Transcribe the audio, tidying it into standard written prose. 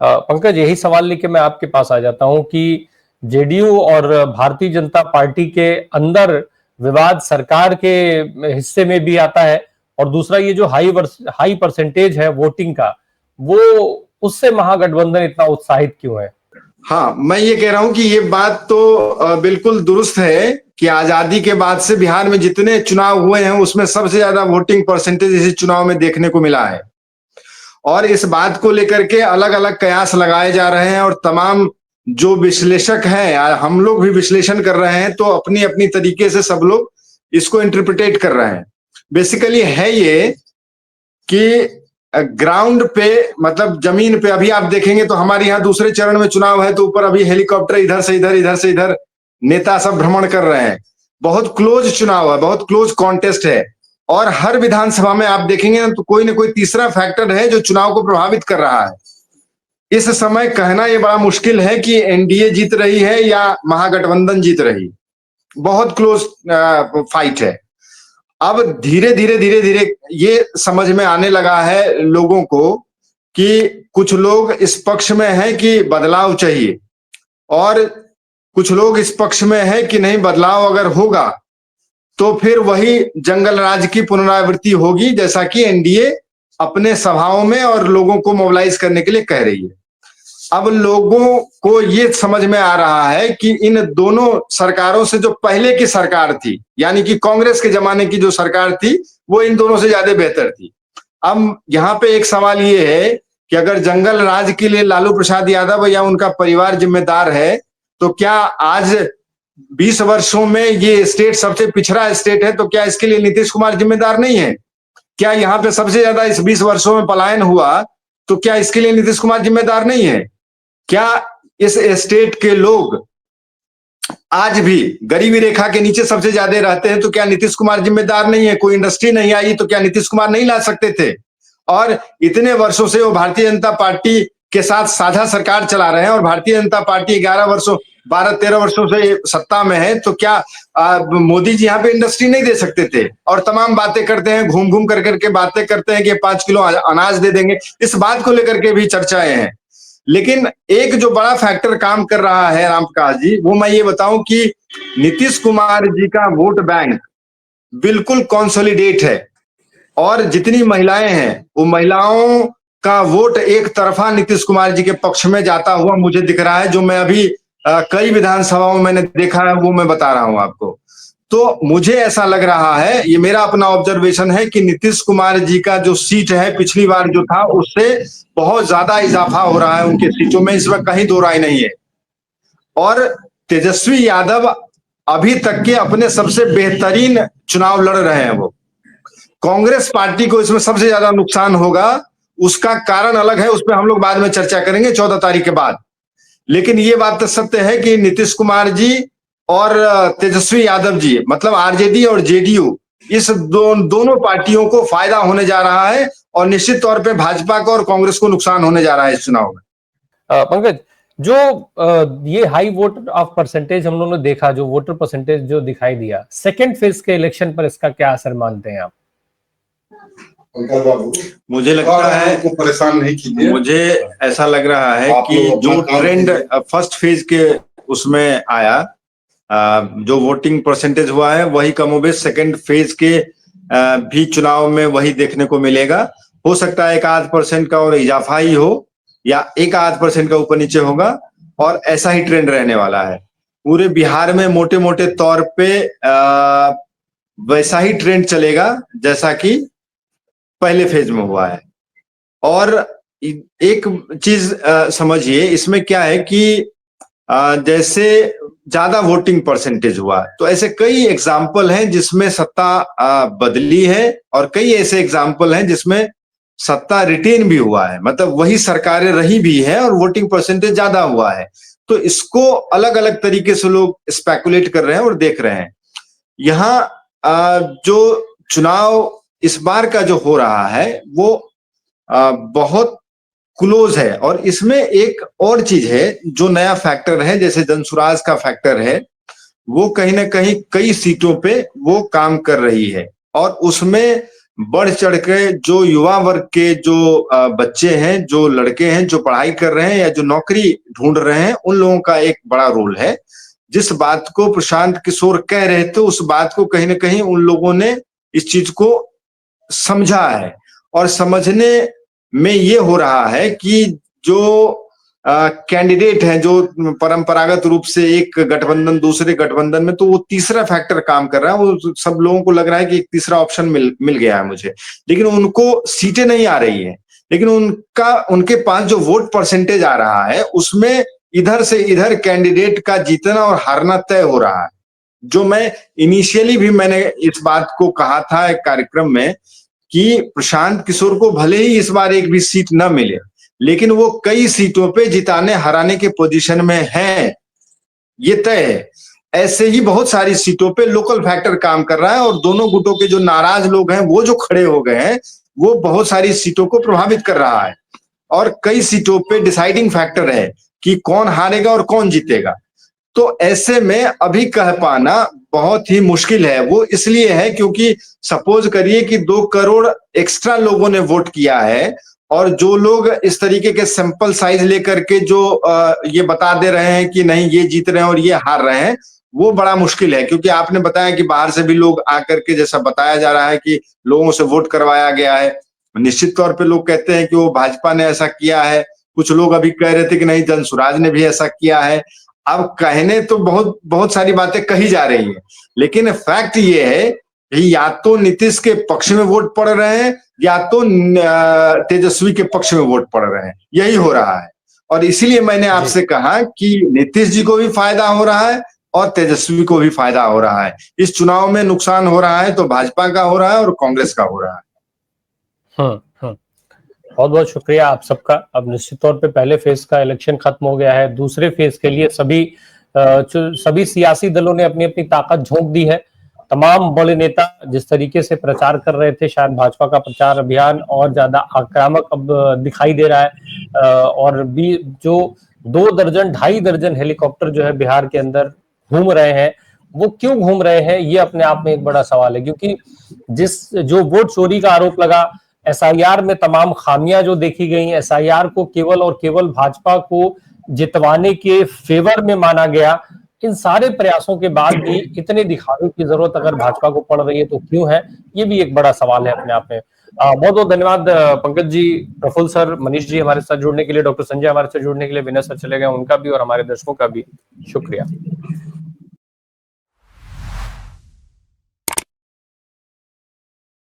पंकज, यही सवाल लेके मैं आपके पास आ जाता हूं कि जेडीयू और भारतीय जनता पार्टी के अंदर विवाद सरकार के हिस्से में भी आता है, और दूसरा ये जो हाई परसेंटेज है वोटिंग का, वो उससे महागठबंधन इतना उत्साहित क्यों है? हाँ, मैं ये कह रहा हूं कि ये बात तो बिल्कुल दुरुस्त है कि आजादी के बाद से बिहार में जितने चुनाव हुए हैं उसमें सबसे ज्यादा वोटिंग परसेंटेज इस चुनाव में देखने को मिला है। और इस बात को लेकर के अलग अलग कयास लगाए जा रहे हैं, और तमाम जो विश्लेषक हैं, हम लोग भी विश्लेषण कर रहे हैं, तो अपनी अपनी तरीके से सब लोग इसको इंटरप्रिटेट कर रहे हैं। बेसिकली है ये कि ग्राउंड पे, मतलब जमीन पे अभी आप देखेंगे तो हमारे यहाँ दूसरे चरण में चुनाव है, तो ऊपर अभी हेलीकॉप्टर इधर से इधर, इधर से इधर नेता सब भ्रमण कर रहे हैं। बहुत क्लोज चुनाव है, बहुत क्लोज कॉन्टेस्ट है, और हर विधानसभा में आप देखेंगे ना कोई तीसरा फैक्टर है जो चुनाव को प्रभावित कर रहा है। इस समय कहना यह बड़ा मुश्किल है कि एनडीए जीत रही है या महागठबंधन जीत रही। बहुत क्लोज फाइट है। अब धीरे धीरे धीरे धीरे ये समझ में आने लगा है लोगों को कि कुछ लोग इस पक्ष में हैं कि बदलाव चाहिए, और कुछ लोग इस पक्ष में है कि नहीं, बदलाव अगर होगा तो फिर वही जंगल राज की पुनरावृत्ति होगी, जैसा कि एनडीए अपने सभाओं में और लोगों को मोबिलाइज करने के लिए कह रही है। अब लोगों को ये समझ में आ रहा है कि इन दोनों सरकारों से जो पहले की सरकार थी, यानी कि कांग्रेस के जमाने की जो सरकार थी, वो इन दोनों से ज्यादा बेहतर थी। अब यहाँ पे एक सवाल ये है कि अगर जंगल राज के लिए लालू प्रसाद यादव या उनका परिवार जिम्मेदार है, तो क्या आज 20 वर्षों में ये स्टेट सबसे पिछड़ा स्टेट है, तो क्या इसके लिए नीतीश कुमार जिम्मेदार नहीं है? क्या यहाँ पे सबसे ज्यादा इस 20 वर्षों में पलायन हुआ, तो क्या इसके लिए नीतीश कुमार जिम्मेदार नहीं है? क्या इस स्टेट के लोग आज भी गरीबी रेखा के नीचे सबसे ज्यादा रहते हैं, तो क्या नीतीश कुमार जिम्मेदार नहीं है? कोई इंडस्ट्री नहीं आई तो क्या नीतीश कुमार नहीं ला सकते थे? और इतने वर्षों से वो भारतीय जनता पार्टी के साथ साझा सरकार चला रहे हैं, और भारतीय जनता पार्टी 12-13 वर्षों से सत्ता में है, तो क्या मोदी जी यहाँ पे इंडस्ट्री नहीं दे सकते थे? और तमाम बातें करते हैं, घूम घूम कर करके बातें करते हैं कि 5 किलो अनाज दे देंगे। इस बात को लेकर के भी चर्चाएं हैं। लेकिन एक जो बड़ा फैक्टर काम कर रहा है रामप्रकाश जी, वो मैं ये बताऊं कि नीतीश कुमार जी का वोट बैंक बिल्कुल कंसोलिडेट है, और जितनी महिलाएं हैं वो महिलाओं का वोट एक तरफा नीतीश कुमार जी के पक्ष में जाता हुआ मुझे दिख रहा है। जो मैं अभी कई विधानसभाओं में मैंने देखा है, वो मैं बता रहा हूं आपको। तो मुझे ऐसा लग रहा है, ये मेरा अपना ऑब्जर्वेशन है, कि नीतीश कुमार जी का जो सीट है पिछली बार जो था उससे बहुत ज्यादा इजाफा हो रहा है उनके सीटों में, इसमें कहीं दो राय नहीं है। और तेजस्वी यादव अभी तक के अपने सबसे बेहतरीन चुनाव लड़ रहे हैं। वो कांग्रेस पार्टी को इसमें सबसे ज्यादा नुकसान होगा, उसका कारण अलग है, उस पर हम लोग बाद में चर्चा करेंगे 14 तारीख के बाद। लेकिन ये बात तो सत्य है कि नीतीश कुमार जी और तेजस्वी यादव जी, मतलब आरजेडी और जेडीयू, इस दोनों पार्टियों को फायदा होने जा रहा है, और निश्चित तौर पे भाजपा को और कांग्रेस को नुकसान होने जा रहा है इस चुनाव में। पंकज, जो ये हाई वोट ऑफ परसेंटेज हम लोगों ने देखा, जो वोटर परसेंटेज जो दिखाई दिया सेकेंड फेज के इलेक्शन पर, इसका क्या असर मानते हैं आप? मुझे लगता है को परेशान नहीं कीजिए। मुझे ऐसा लग रहा है कि जो ट्रेंड फर्स्ट फेज के उसमें आया, जो वोटिंग परसेंटेज हुआ है, वही कमोबेश सेकंड फेज के भी चुनाव में वही देखने को मिलेगा। हो सकता है 1-8% का और इजाफा ही हो, या 1-8% का ऊपर नीचे होगा, और ऐसा ही ट्रेंड रहने वाला है पूरे बिहार में। मोटे मोटे तौर पे वैसा ही ट्रेंड चलेगा जैसा कि पहले फेज में हुआ है। और एक चीज समझिए, इसमें क्या है कि जैसे ज्यादा वोटिंग परसेंटेज हुआ, तो ऐसे कई एग्जाम्पल हैं जिसमें सत्ता बदली है, और कई ऐसे एग्जाम्पल हैं जिसमें सत्ता रिटेन भी हुआ है, मतलब वही सरकारें रही भी है और वोटिंग परसेंटेज ज्यादा हुआ है। तो इसको अलग अलग तरीके से लोग स्पेकुलेट कर रहे हैं और देख रहे हैं। यहाँ जो चुनाव इस बार का जो हो रहा है वो बहुत क्लोज है, और इसमें एक और चीज है जो नया फैक्टर है, जैसे जनसुराज का फैक्टर है, वो कहीं ना कहीं कई सीटों पे वो काम कर रही है, और उसमें बढ़ चढ़ के जो युवा वर्ग के जो बच्चे हैं, जो लड़के हैं, जो पढ़ाई कर रहे हैं या जो नौकरी ढूंढ रहे हैं, उन लोगों का एक बड़ा रोल है। जिस बात को प्रशांत किशोर कह रहे थे, उस बात को कहीं ना कहीं उन लोगों ने इस चीज को समझा है, और समझने में ये हो रहा है कि जो कैंडिडेट हैं, जो परंपरागत रूप से एक गठबंधन दूसरे गठबंधन में, तो वो तीसरा फैक्टर काम कर रहा है। वो सब लोगों को लग रहा है कि एक तीसरा ऑप्शन मिल गया है मुझे, लेकिन उनको सीटें नहीं आ रही है। लेकिन उनके पास जो वोट परसेंटेज आ रहा है, उसमें इधर से इधर कैंडिडेट का जीतना और हारना तय हो रहा है। जो मैं इनिशियली भी मैंने इस बात को कहा था एक कार्यक्रम में कि प्रशांत किशोर को भले ही इस बार एक भी सीट न मिले, लेकिन वो कई सीटों पे जिताने हराने के पोजीशन में हैं, ये तय है। ऐसे ही बहुत सारी सीटों पे लोकल फैक्टर काम कर रहा है, और दोनों गुटों के जो नाराज लोग हैं, वो जो खड़े हो गए हैं, वो बहुत सारी सीटों को प्रभावित कर रहा है। और कई सीटों पे डिसाइडिंग फैक्टर है कि कौन हारेगा और कौन जीतेगा। तो ऐसे में अभी कह पाना बहुत ही मुश्किल है। वो इसलिए है क्योंकि सपोज करिए कि 2 करोड़ एक्स्ट्रा लोगों ने वोट किया है, और जो लोग इस तरीके के सैंपल साइज लेकर के जो ये बता दे रहे हैं कि नहीं ये जीत रहे हैं और ये हार रहे हैं, वो बड़ा मुश्किल है। क्योंकि आपने बताया कि बाहर से भी लोग आकर के, जैसा बताया जा रहा है कि लोगों से वोट करवाया गया है। निश्चित तौर पे लोग कहते हैं कि वो भाजपा ने ऐसा किया है, कुछ लोग अभी कह रहे थे कि नहीं जनसुराज ने भी ऐसा किया है। अब कहने तो बहुत बहुत सारी बातें कही जा रही है, लेकिन फैक्ट ये है कि या तो नीतीश के पक्ष में वोट पड़ रहे हैं, या तो तेजस्वी के पक्ष में वोट पड़ रहे हैं, यही हो रहा है। और इसीलिए मैंने आपसे कहा कि नीतीश जी को भी फायदा हो रहा है और तेजस्वी को भी फायदा हो रहा है। इस चुनाव में नुकसान हो रहा है तो भाजपा का हो रहा है और कांग्रेस का हो रहा है। बहुत बहुत शुक्रिया आप सबका। अब निश्चित तौर पे पहले फेज का इलेक्शन खत्म हो गया है, दूसरे फेज के लिए सभी सियासी दलों ने अपनी अपनी ताकत झोंक दी है। तमाम बड़े नेता जिस तरीके से प्रचार कर रहे थे, शायद भाजपा का प्रचार अभियान और ज्यादा आक्रामक अब दिखाई दे रहा है। और भी जो 2 दर्जन 2.5 दर्जन हेलीकॉप्टर जो है बिहार के अंदर घूम रहे हैं, वो क्यों घूम रहे हैं, ये अपने आप में एक बड़ा सवाल है। क्योंकि जो वोट चोरी का आरोप लगा, एसआईआर में तमाम खामियां जो देखी गई, एसआईआर को केवल और केवल भाजपा को जितवाने के फेवर में माना गया, इन सारे प्रयासों के बाद भी इतने दिखावे की जरूरत अगर भाजपा को पड़ रही है तो क्यों है, ये भी एक बड़ा सवाल है अपने आप में। बहुत बहुत धन्यवाद पंकज जी, प्रफुल्ल सर, मनीष जी हमारे साथ जुड़ने के लिए, डॉक्टर संजय हमारे साथ जुड़ने के लिए, विनय सर चले गए उनका भी और हमारे दर्शकों का भी शुक्रिया।